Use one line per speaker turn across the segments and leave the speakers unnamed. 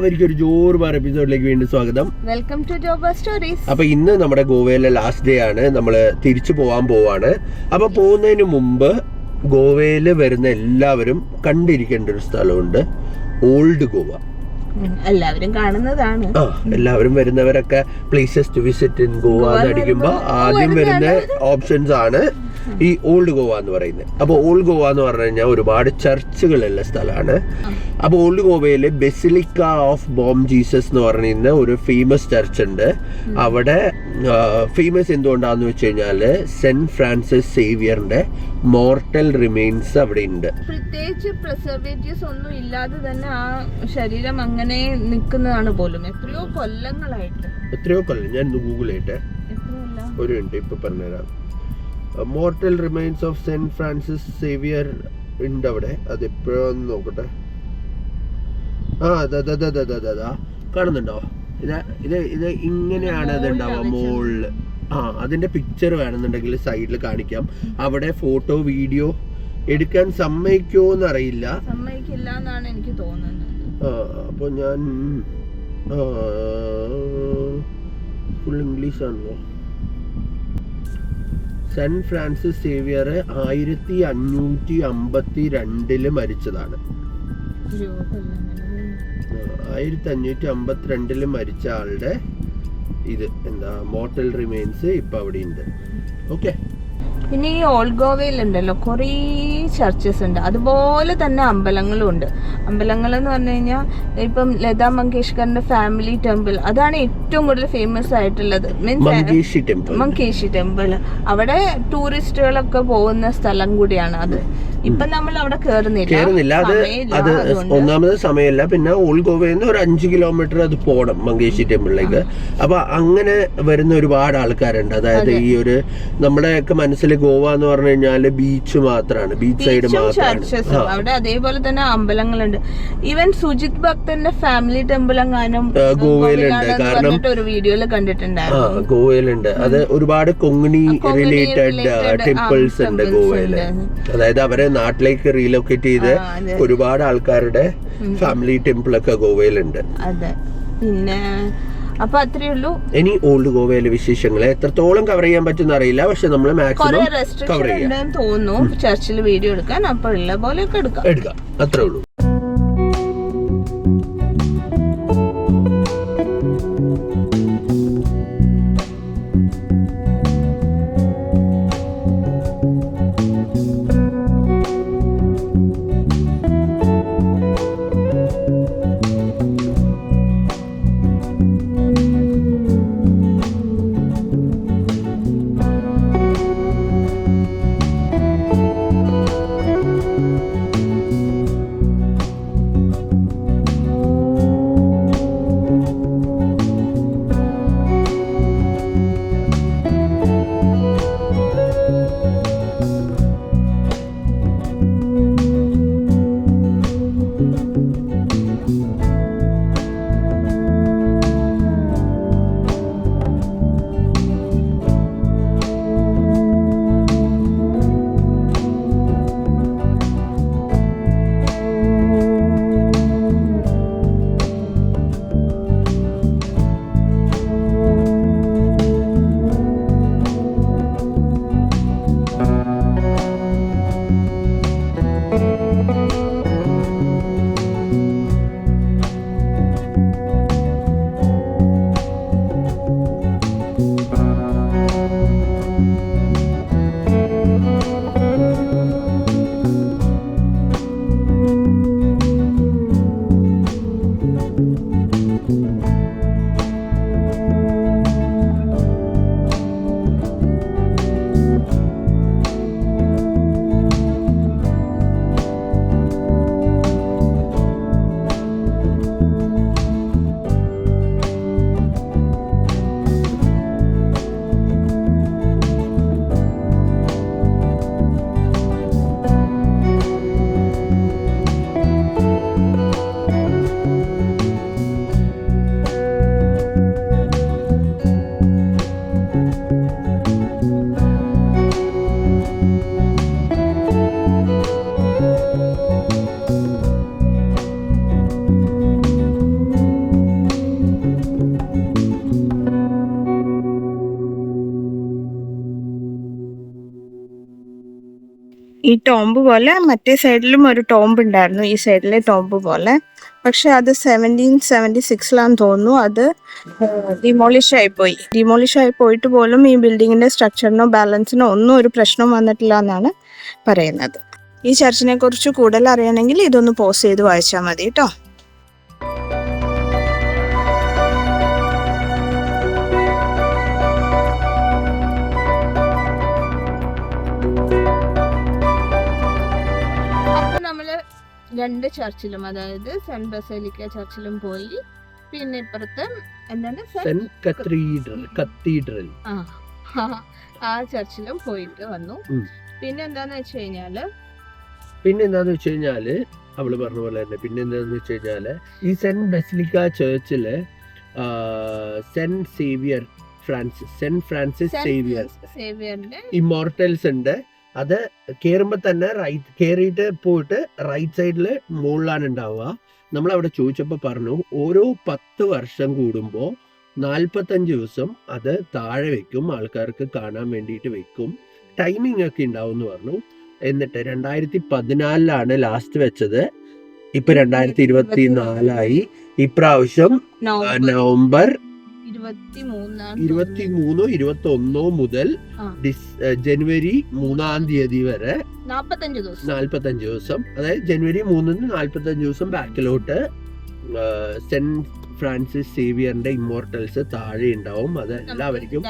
എല്ലാവർക്കും ഒരു ജോർ ബാർ എപ്പിസോഡിലേക്ക് വീണ്ടും സ്വാഗതം.
വെൽക്കം ടു ജോബർ സ്റ്റോറീസ്.
അപ്പൊ ഇന്ന് നമ്മുടെ ഗോവയിലെ ലാസ്റ്റ് ഡേ ആണ്. നമ്മള് തിരിച്ചു പോവാൻ പോവാണ്. അപ്പൊ പോകുന്നതിന് മുമ്പ് ഗോവയില് വരുന്ന എല്ലാവരും കണ്ടിരിക്കേണ്ട ഒരു സ്ഥലമുണ്ട്, ഓൾഡ് ഗോവ.
എല്ലാവരും കാണുന്നതാണ്.
എല്ലാവരും വരുന്നവരൊക്കെ places to visit in Goa എന്നടിക്കുമ്പോ ആദ്യം വരുന്ന ഓപ്ഷൻസ് ആണ് ഈ ഓൾഡ് ഗോവ എന്ന് പറയുന്നത്. അപ്പൊ ഓൾഡ് ഗോവ എന്ന് പറഞ്ഞു കഴിഞ്ഞാൽ ഒരുപാട് ചർച്ചുകളുള്ള സ്ഥലമാണ്. അപ്പൊ ഓൾഡ് ഗോവയില് ബെസിലിക്ക ഓഫ് ബോം ജീസസ് എന്ന് പറയുന്ന ഒരു ഫേമസ് ചർച്ച് ഉണ്ട്. അവിടെ ഫേമസ് എന്തുകൊണ്ടാന്ന് വെച്ച് കഴിഞ്ഞാല് സെന്റ് ഫ്രാൻസിസ് സേവിയറിന്റെ മോർട്ടൽ റിമെയിൻസ് അവിടെ ഉണ്ട്.
പ്രത്യേകിച്ച് പ്രിസർവേറ്റീവ്സ് ഒന്നും ഇല്ലാതെ തന്നെ ആ ശരീരം അങ്ങനെ നിൽക്കുന്നതാണ് പോലും എത്രയോ കൊല്ലങ്ങളായിട്ട്.
ഞാൻ ഗൂഗിൾ ചെയ്യട്ടെ, ഒരു മിനിറ്റ് ഇപ്പൊ പറഞ്ഞുതരാം. Mortal remains of Saint Francis Xavier ഉണ്ട് അവിടെ. അത് എപ്പോഴാന്ന് നോക്കട്ടെ. കാണുന്നുണ്ടോ? ഇത് ഇങ്ങനെയാണ് അത് ഉണ്ടാവുക മോളില്. അതിന്റെ പിക്ചർ വേണമെന്നുണ്ടെങ്കിൽ സൈഡിൽ കാണിക്കാം. അവിടെ ഫോട്ടോ വീഡിയോ എടുക്കാൻ സമ്മതിക്കോന്ന് അറിയില്ല.
സമ്മതിക്കില്ല എന്നാണ് എനിക്ക് തോന്നുന്നത്.
അപ്പൊ ഞാൻ ഫുൾ ഇംഗ്ലീഷ് ആണല്ലോ. സെന്റ് ഫ്രാൻസിസ് സേവിയർ 1552 മരിച്ചതാണ്. 1552 മരിച്ച ആളുടെ ഇത് എന്താ മോർട്ടൽ റിമെയിൻസ് ഇപ്പൊ അവിടെ ഉണ്ട്. ഓക്കെ.
പിന്നെ ഈ ഓൾഡ് ഗോവയിലുണ്ടല്ലോ കുറേ ചർച്ചസ് ഉണ്ട്, അതുപോലെ തന്നെ അമ്പലങ്ങളും ഉണ്ട്. അമ്പലങ്ങൾ എന്ന് പറഞ്ഞു കഴിഞ്ഞാൽ ഇപ്പം ലതാ മങ്കേഷ്കറിന്റെ ഫാമിലി ടെമ്പിൾ, അതാണ് ഏറ്റവും കൂടുതൽ ഫേമസ് ആയിട്ടുള്ളത്. മങ്കേഷി ടെമ്പിൾ അവിടെ ടൂറിസ്റ്റുകളൊക്കെ പോകുന്ന സ്ഥലം കൂടിയാണ് അത്. ഇപ്പൊ നമ്മൾ അവിടെ
കേറുന്നില്ല. അത് ഒന്നാമത് സമയമല്ല. പിന്നെ ഓൾഡ് ഗോവയിൽ നിന്ന് ഒരു 5 കിലോമീറ്റർ അത് പോകണം മങ്കേഷി ടെമ്പിളിലേക്ക്. അപ്പൊ അങ്ങനെ വരുന്ന ഒരുപാട് ആൾക്കാരുണ്ട്. അതായത് ഈ ഒരു നമ്മുടെയൊക്കെ മനസ്സിൽ ഗോവ എന്ന് പറഞ്ഞു കഴിഞ്ഞാല് ബീച്ച് മാത്രമാണ്, ബീച്ച് സൈഡ് മാത്രമാണ്.
അവിടെ അതേപോലെ തന്നെ അമ്പലങ്ങളുണ്ട്. ഈവൻ സുജിത് ഭക്തന്റെ ഫാമിലി ടെമ്പിൾ എങ്ങാനും
ഗോവയിലുണ്ട്. കാരണം
ഒരു വീഡിയോയിൽ കണ്ടിട്ടുണ്ടായിരുന്നു.
ഗോവയിലുണ്ട്. അത് ഒരുപാട് കൊങ്ങിണി റിലേറ്റഡ് ടെമ്പിൾസ് ഉണ്ട് ഗോവയില്. അതായത് അവരെ നാട്ടിലേക്ക് റീലൊക്കേറ്റ് ചെയ്ത് ഒരുപാട് ആൾക്കാരുടെ ഫാമിലി ടെമ്പിൾ ഒക്കെ ഗോവയിലുണ്ട്.
അതെ. പിന്നെ അപ്പൊ അത്രേ ഉള്ളൂ.
ഇനി ഓൾഡ് ഗോവയിലെ വിശേഷങ്ങളെ എത്രത്തോളം കവർ ചെയ്യാൻ പറ്റുന്ന അറിയില്ല, പക്ഷെ നമ്മൾ മാക്സിമം കവർ ചെയ്യാം
തോന്നുന്നു. ചർച്ചിൽ വീഡിയോ എടുക്കാൻ അപ്പൊ ഉള്ള പോലെയൊക്കെ എടുക്കാം.
അത്രേ ഉള്ളൂ.
ഈ ടോംബ് പോലെ മറ്റേ സൈഡിലും ഒരു ടോംബ് ഉണ്ടായിരുന്നു, ഈ സൈഡിലെ ടോംബ് പോലെ. പക്ഷെ അത് 1776 തോന്നുന്നു അത് ഡിമോളിഷ് ആയി പോയിട്ട് പോലും ഈ ബിൽഡിങ്ങിന്റെ സ്ട്രക്ചറിനോ ബാലൻസിനോ ഒന്നും ഒരു പ്രശ്നം വന്നിട്ടില്ല എന്നാണ് പറയുന്നത്. ഈ ചർച്ചിനെ കുറിച്ച് കൂടുതൽ അറിയണമെങ്കിൽ ഇതൊന്ന് പോസ് ചെയ്ത് വായിച്ചാൽ മതി കേട്ടോ. രണ്ട് ചർച്ചിലും, അതായത് സെന്റ് ബസേലിക്ക ചർച്ചിലും പോയി, പിന്നെ ഇപ്പുറത്ത് എന്താണ്
കത്തീഡ്രൽ
ആ ചർച്ചിലും പോയിട്ട് വന്നു. പിന്നെ എന്താന്ന് വെച്ച് കഴിഞ്ഞാല്
അവള് പറഞ്ഞ പോലെ തന്നെ പിന്നെ എന്താന്ന് വെച്ച് കഴിഞ്ഞാല് ഈ സെന്റ് ബസലിക്ക ചർച്ചില് സെന്റ് ഫ്രാൻസിസ് സേവിയറിന്റെ ഇമ്മോർട്ടൽസ് ഉണ്ട്. അത് കേറുമ്പോ തന്നെ കേറിയിട്ട് പോയിട്ട് റൈറ്റ് സൈഡില് മുകളിലാണ് ഉണ്ടാവുക. നമ്മൾ അവിടെ ചോദിച്ചപ്പോ പറഞ്ഞു ഓരോ 10 വർഷം കൂടുമ്പോ 45 ദിവസം അത് താഴെ വെക്കും, ആൾക്കാർക്ക് കാണാൻ വേണ്ടിയിട്ട് വെക്കും. ടൈമിംഗ് ഒക്കെ ഉണ്ടാവും എന്ന് പറഞ്ഞു. എന്നിട്ട് 2014 ലാസ്റ്റ് വെച്ചത്. ഇപ്പൊ 2024 ഇപ്രാവശ്യം നവംബർ 23-21 മുതൽ ജനുവരി 3 വരെ 45 ദിവസം, അതായത് ജനുവരി 3 45 ദിവസം ബാക്കിലോട്ട് സെന്റ് ഫ്രാൻസിസ് സേവിയറിന്റെ ഇമ്മോർട്ടൽസ് താഴെ ഉണ്ടാവും. അത് എല്ലാവർക്കും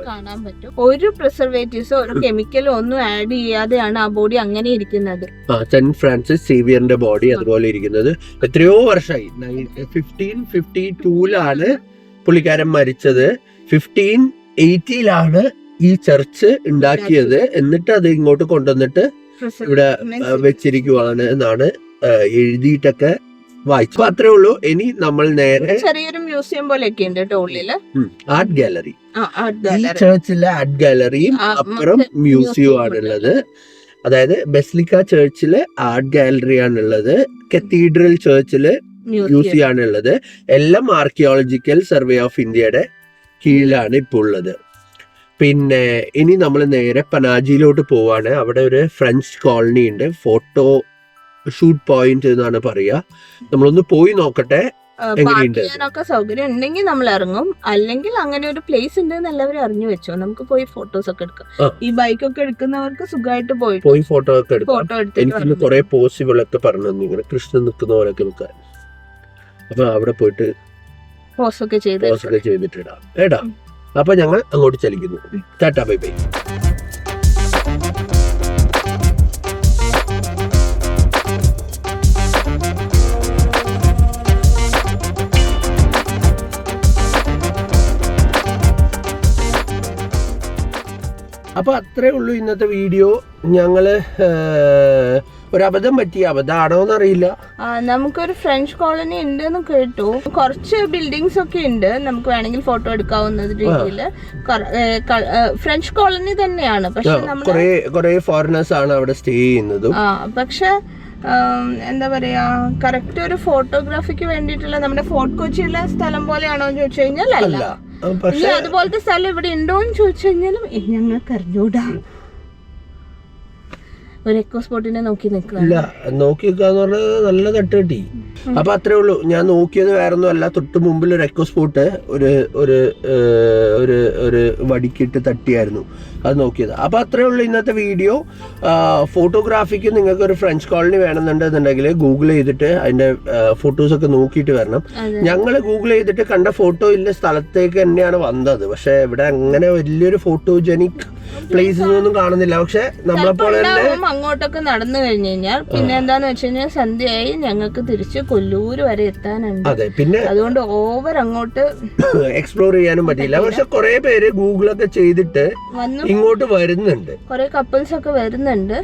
കാണാൻ പറ്റും. ഒരു പ്രിസർവേറ്റീവ്സോ ഒരു കെമിക്കലോ ഒന്നും ആഡ് ചെയ്യാതെയാണ് ആ ബോഡി അങ്ങനെ ഇരിക്കുന്നത്.
സെന്റ് ഫ്രാൻസിസ് സേവിയറിന്റെ ബോഡി അതുപോലെ ഇരിക്കുന്നത്. എത്രയോ വർഷമായി 1552 പുള്ളിക്കാരൻ മരിച്ചത്. 1580 ഈ ചർച്ച് ഉണ്ടാക്കിയത്. എന്നിട്ട് അത് ഇങ്ങോട്ട് കൊണ്ടുവന്നിട്ട് ഇവിടെ വെച്ചിരിക്കുവാണ് എന്നാണ് എഴുതിയിട്ടൊക്കെ വായിച്ചു. അത്രേ ഉള്ളൂ. ഇനി നമ്മൾ നേരെ
ചെറിയൊരു മ്യൂസിയം പോലെയൊക്കെ ഉണ്ട് കേട്ടോ ഉള്ളില്.
ആർട്ട് ഗാലറി, ഈ ചർച്ചിലെ ആർട്ട് ഗാലറിയും അപ്പുറം മ്യൂസിയം ആണുള്ളത്. അതായത് ബസലിക്ക ചർച്ചില് ആർട്ട് ഗാലറി ആണുള്ളത്, കത്തീഡ്രൽ ചർച്ചില് മ്യൂസിയം ആണുള്ളത്. എല്ലാം ആർക്കിയോളജിക്കൽ സർവേ ഓഫ് ഇന്ത്യയുടെ കീഴിലാണ് ഇപ്പോൾ ഉള്ളത്. പിന്നെ ഇനി നമ്മൾ നേരെ പനാജിയിലോട്ട് പോവാണ്. അവിടെ ഒരു ഫ്രഞ്ച് കോളനി ഉണ്ട്, ഫോട്ടോ ഷൂട്ട് പോയിന്റ് എന്നാണ് പറയാ. നമ്മളൊന്ന് പോയി നോക്കട്ടെ എങ്ങനെയുണ്ട്.
സൗകര്യം ഉണ്ടെങ്കിൽ നമ്മൾ ഇറങ്ങും, അല്ലെങ്കിൽ അങ്ങനെ ഒരു പ്ലേസ് ഉണ്ട് എല്ലാവരും അറിഞ്ഞു വെച്ചോ, നമുക്ക് പോയി ഫോട്ടോസ് ഒക്കെ എടുക്കാം. ഈ ബൈക്കൊക്കെ എടുക്കുന്നവർക്ക് സുഖമായിട്ട് പോയി
ഫോട്ടോ ഒക്കെ എടുക്കാം. എനിക്ക് കുറെ പോസിബിൾ ഒക്കെ പറഞ്ഞു ഇങ്ങനെ കൃഷ്ണൻ നിൽക്കുന്ന പോലൊക്കെ നിൽക്കാൻ. അപ്പൊ അവിടെ പോയിട്ട്
പോസൊക്കെ
ചെയ്തിട്ടിടാം കേട്ടാ. അപ്പൊ ഞങ്ങൾ അങ്ങോട്ട് ചലിക്കുന്നു. Tata bye bye. അപ്പൊ അത്രേ ഉള്ളൂ ഇന്നത്തെ വീഡിയോ. ഞങ്ങള് ഒരു അബദ്ധം പറ്റിയ അബദ്ധമാണോന്നറിയില്ല.
നമുക്കൊരു ഫ്രഞ്ച് കോളനി ഉണ്ട് എന്ന് കേട്ടു. കുറച്ച് ബിൽഡിങ്സ് ഒക്കെ ഉണ്ട്, നമുക്ക് വേണമെങ്കിൽ ഫോട്ടോ എടുക്കാവുന്ന രീതിയില്. ഫ്രഞ്ച് കോളനി തന്നെയാണ്, പക്ഷെ
കുറെ ഫോറിനേഴ്സ് ആണ് അവിടെ സ്റ്റേ ചെയ്യുന്നതും.
പക്ഷെ എന്താ പറയാ, കറക്റ്റ് ഒരു ഫോട്ടോഗ്രാഫിക്ക് വേണ്ടിയിട്ടുള്ള നമ്മുടെ ഫോർട്ട് കൊച്ചിയിലെ സ്ഥലം പോലെയാണോ എന്ന് ചോദിച്ചു കഴിഞ്ഞാൽ അല്ല. അതുപോലത്തെ സ്ഥലം ഇവിടെ ഉണ്ടോ എന്ന് ചോദിച്ചു കഴിഞ്ഞാലും ഞങ്ങൾക്ക് അറിഞ്ഞൂടാ. ഒരു എക്കോ സ്പോട്ടിനെ നോക്കി നിൽക്കുക
നല്ല തട്ട് കിട്ടി. അപ്പൊ അത്രേ ഉള്ളൂ. ഞാൻ നോക്കിയത് വേറൊന്നും അല്ല, തൊട്ട് മുമ്പിൽ ഒരു എക്കോ സ്പോട്ട് ഒരു വടിക്കിട്ട് തട്ടിയായിരുന്നു, അത് നോക്കിയത്. അപ്പൊ അത്രേ ഉള്ളൂ ഇന്നത്തെ വീഡിയോ. ഫോട്ടോഗ്രാഫിക്ക് നിങ്ങൾക്ക് ഒരു ഫ്രഞ്ച് കോളനി വേണമെന്നുണ്ടെന്നുണ്ടെങ്കിൽ ഗൂഗിൾ ചെയ്തിട്ട് അതിന്റെ ഫോട്ടോസ് ഒക്കെ നോക്കിയിട്ട് വരണം. ഞങ്ങൾ ഗൂഗിൾ ചെയ്തിട്ട് കണ്ട ഫോട്ടോ ഇല്ല സ്ഥലത്തേക്ക് തന്നെയാണ് വന്നത്. പക്ഷെ ഇവിടെ അങ്ങനെ വലിയൊരു ഫോട്ടോജനിക് പ്ലേസസ് ഒന്നും കാണുന്നില്ല. പക്ഷെ നമ്മളെപ്പോലെ തന്നെ
അങ്ങോട്ടൊക്കെ നടന്നു കഴിഞ്ഞു കഴിഞ്ഞാൽ പിന്നെ എന്താന്ന് വെച്ച് കഴിഞ്ഞാൽ സന്ധ്യയായി, ഞങ്ങൾക്ക് തിരിച്ച് കൊല്ലൂര് വരെ എത്താനുണ്ട്.
അതെ, പിന്നെ
അതുകൊണ്ട് ഓവർ അങ്ങോട്ട്
എക്സ്പ്ലോർ ചെയ്യാനും പറ്റില്ല. പക്ഷെ കുറെ പേര് ഗൂഗിളൊക്കെ ചെയ്തിട്ട് ഇങ്ങോട്ട് വരുന്നുണ്ട്,
കുറെ കപ്പിൾസ് ഒക്കെ വരുന്നുണ്ട്.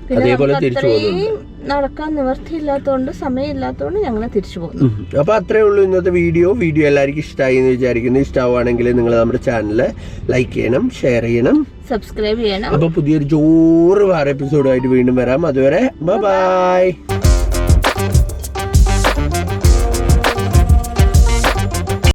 പിന്നെ അത്രയും നടക്കാൻ നിവർത്തിയില്ലാത്തതുകൊണ്ട് സമയമില്ലാത്തതുകൊണ്ട് ഞങ്ങൾ തിരിച്ചു പോകുന്നു.
അപ്പൊ അത്രേ ഉള്ളൂ ഇന്നത്തെ വീഡിയോ. എല്ലാവർക്കും ഇഷ്ടമായി എന്ന് വിചാരിക്കുന്നു. ഇഷ്ടമാണെങ്കിൽ നിങ്ങൾ നമ്മുടെ ചാനൽ ലൈക്ക് ചെയ്യണം, ഷെയർ ചെയ്യണം,
സബ്സ്ക്രൈബ് ചെയ്യണം.
അപ്പൊ പുതിയൊരു ജോറ് വേറെ എപ്പിസോഡുമായിട്ട് വീണ്ടും വരാം. അതുവരെ ബൈ.